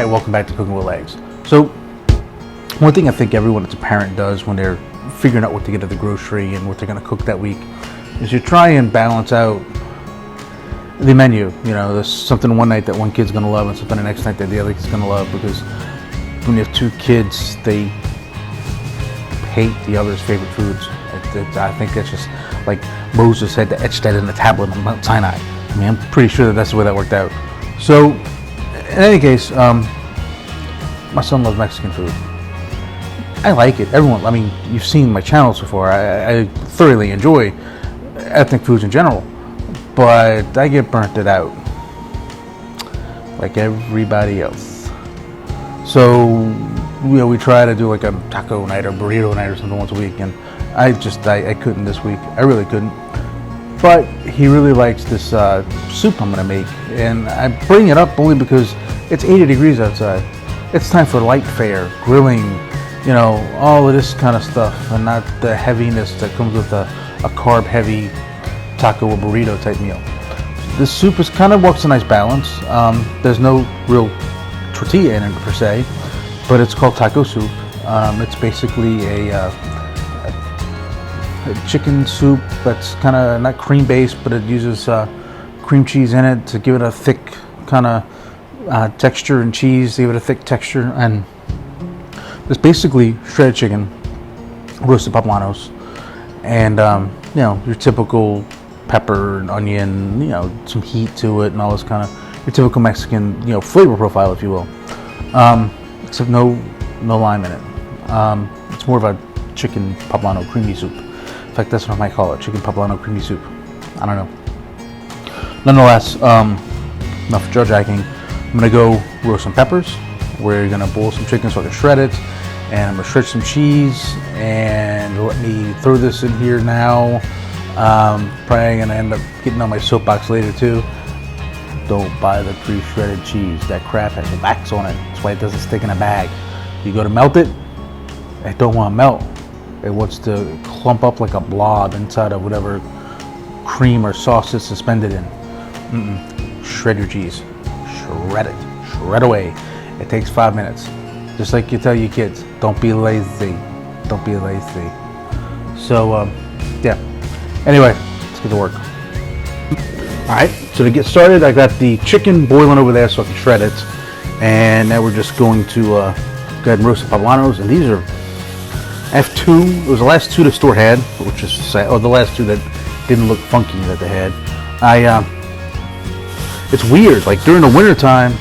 welcome back to Cooking with Legs. So, one thing I think everyone that's a parent does when they're figuring out what to get at the grocery and what they're going to cook that week is you try and balance out the menu. You know, there's something one night that one kid's going to love and something the next night that the other kid's going to love, because when you have two kids, they hate the other's favorite foods. I think that's just like Moses had to etch that in the tablet on Mount Sinai. I mean, I'm pretty sure that that's the way that worked out. So, in any case, my son loves Mexican food. I like it. Everyone, I mean, you've seen my channels before. I thoroughly enjoy ethnic foods in general, but I get burnt it out like everybody else. So, you know, we try to do like a taco night or burrito night or something once a week, and I couldn't this week. I really couldn't. But he really likes this soup I'm gonna make, and I bring it up only because it's 80 degrees outside. It's time for light fare, grilling, you know, all of this kind of stuff, and not the heaviness that comes with a carb-heavy taco or burrito type meal. This soup is kind of works a nice balance. There's no real tortilla in it per se, but it's called taco soup. It's basically a chicken soup that's kind of not cream based, but it uses cream cheese in it to give it a thick kind of texture, and cheese to give it a thick texture. And it's basically shredded chicken, roasted poblanos, and you know, your typical pepper and onion, you know, some heat to it and all this kind of your typical Mexican, you know, flavor profile, if you will, except no lime in it. It's more of a chicken poblano creamy soup. In fact, that's what I might call it, chicken poblano creamy soup. I don't know. Nonetheless, enough jaw jacking. I'm gonna go roast some peppers. We're gonna boil some chicken so I can shred it, and I'm gonna shred some cheese. And let me throw this in here now. Probably gonna end up getting on my soapbox later too. Don't buy the pre-shredded cheese. That crap has wax on it. That's why it doesn't stick in a bag. You go to melt it, it don't want to melt. It wants to clump up like a blob inside of whatever cream or sauce it's suspended in. Shred your cheese. Shred it. Shred away. It takes 5 minutes. Just like you tell your kids, don't be lazy. Don't be lazy. So, yeah. Anyway, let's get to work. Alright, so to get started, I got the chicken boiling over there so I can shred it. And now we're just going to go ahead and roast the poblanos. And these are F2. It was the last two the store had, which is sad, or the last two that didn't look funky that they had. It's weird, like during the winter time,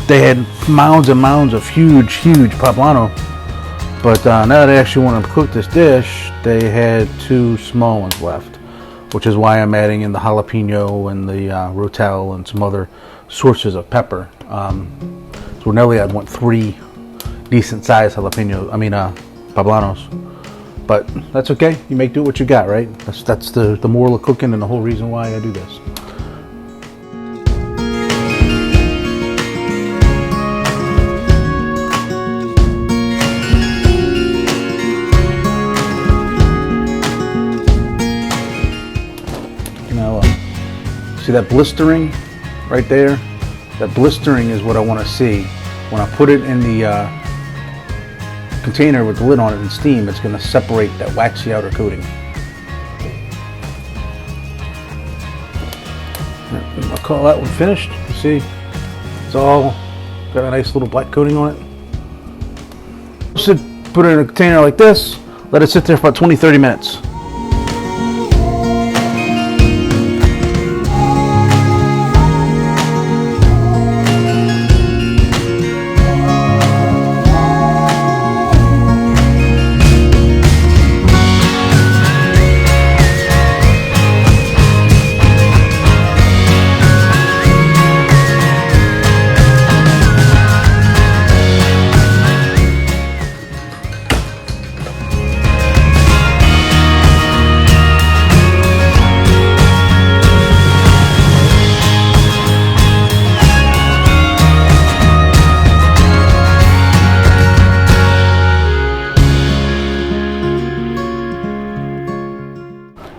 they had mounds and mounds of huge poblano. But now that I actually want to cook this dish, they had two small ones left, which is why I'm adding in the jalapeno and the rotel and some other sources of pepper. So Nelly, I'd want 3 decent sized poblanos, but that's okay. You make do what you got, right? That's the moral of cooking and the whole reason why I do this. Now, see that blistering right there? That blistering is what I want to see when I put it in the container with the lid on it and steam. It's going to separate that waxy outer coating. I'll call that one finished. You see, it's all got a nice little black coating on it. So put it in a container like this, let it sit there for about 20-30 minutes.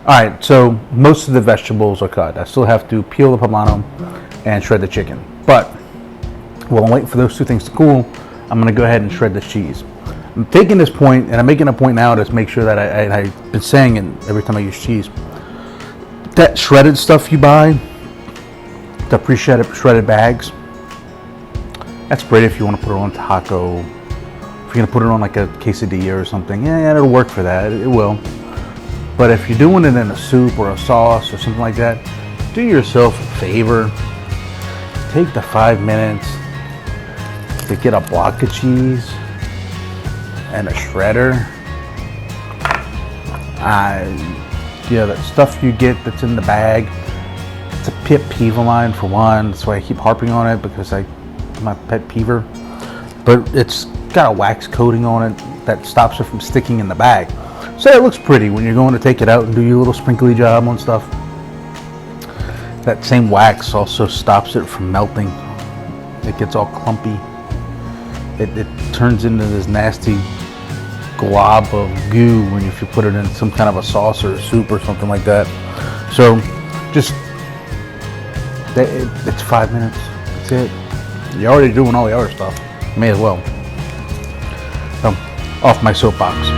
Alright, so most of the vegetables are cut. I still have to peel the poblano and shred the chicken. But While I'm waiting for those two things to cool, I'm going to go ahead and shred this cheese. I'm taking this point, and I'm making a point now to make sure that I've been saying it every time I use cheese. That shredded stuff you buy, the pre-shredded bags, that's great if you want to put it on taco. If you're going to put it on like a quesadilla or something, yeah, it'll work for that. It will. But if you're doing it in a soup or a sauce or something like that, do yourself a favor. Take the 5 minutes to get a block of cheese and a shredder. Yeah, that stuff you get that's in the bag, it's a pet peeve of mine for one. That's why I keep harping on it, because I'm a pet peever. But it's got a wax coating on it that stops it from sticking in the bag. So it looks pretty when you're going to take it out and do your little sprinkly job on stuff. That same wax also stops it from melting. It gets all clumpy. It turns into this nasty glob of goo if you put it in some kind of a sauce or a soup or something like that. So just, it's 5 minutes. That's it. You're already doing all the other stuff. May as well. So, off my soapbox.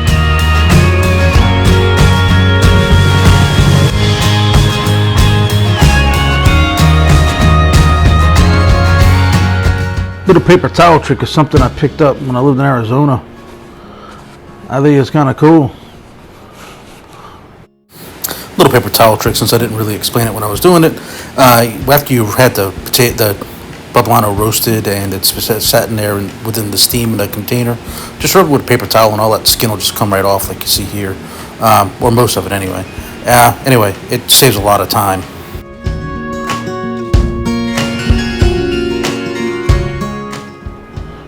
Little paper towel trick is something I picked up when I lived in Arizona. I think it's kind of cool. Little paper towel trick, since I didn't really explain it when I was doing it. After you had the Pablano roasted and it's sat in there and within the steam in the container, just rub it with a paper towel and all that skin will just come right off, like you see here, or most of it anyway. Anyway, it saves a lot of time.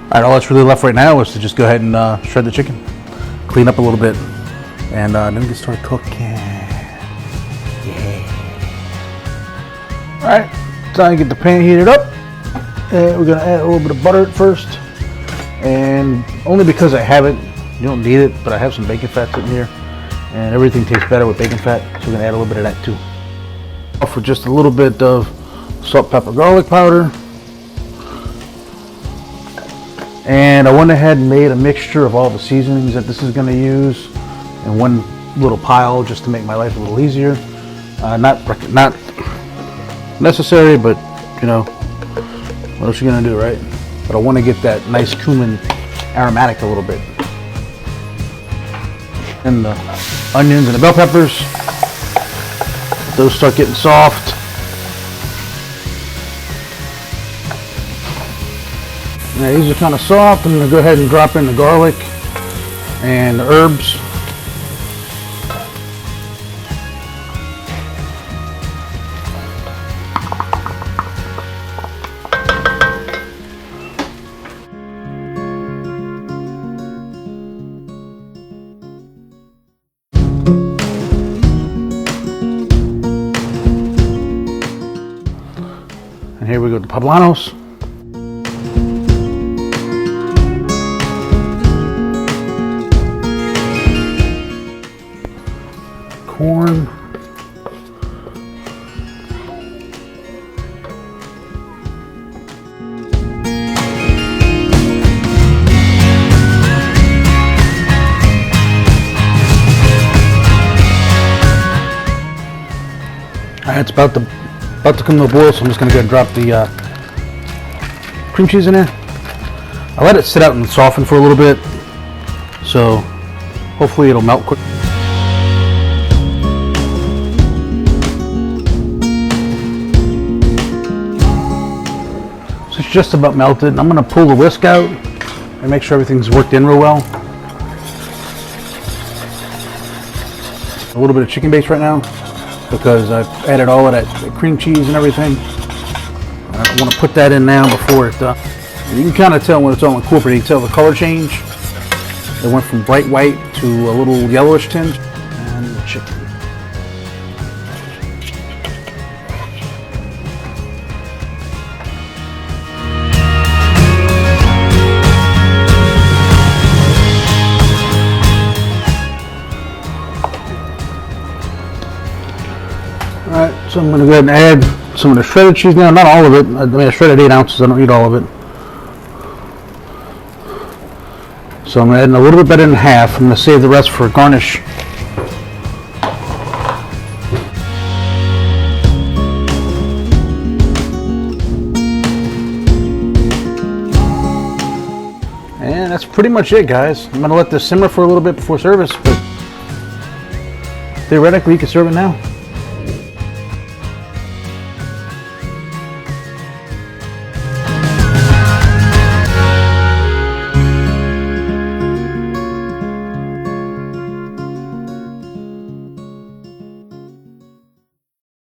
Alright, all that's really left right now is to just go ahead and shred the chicken. Clean up a little bit. And then we can start cooking. Yeah. Alright, time to get the pan heated up. And we're going to add a little bit of butter at first. And only because I have it, you don't need it, but I have some bacon fat sitting here. And everything tastes better with bacon fat, so we're going to add a little bit of that too. Off with just a little bit of salt, pepper, garlic powder. And I went ahead and made a mixture of all the seasonings that this is going to use in one little pile, just to make my life a little easier. Not necessary, but you know, what else are you going to do, right? But I want to get that nice cumin aromatic a little bit. And the onions and the bell peppers, those start getting soft. Now these are kind of soft. I'm going to go ahead and drop in the garlic and the herbs. And here we go, the Pablanos. Corn. Alright, it's about to come to a boil, so I'm just going to go and drop the cream cheese in there. I let it sit out and soften for a little bit, so hopefully it'll melt quick. It's just about melted. I'm going to pull the whisk out and make sure everything's worked in real well. A little bit of chicken base right now because I've added all of that cream cheese and everything. I want to put that in now before it you can kind of tell when it's all incorporated. You can tell the color change. It went from bright white to a little yellowish tinge. And the chicken. Alright, so I'm going to go ahead and add some of the shredded cheese now. Not all of it. I mean, I shredded 8 ounces. I don't need all of it. So I'm adding a little bit better than half. I'm going to save the rest for garnish. And that's pretty much it, guys. I'm going to let this simmer for a little bit before service, but theoretically you can serve it now.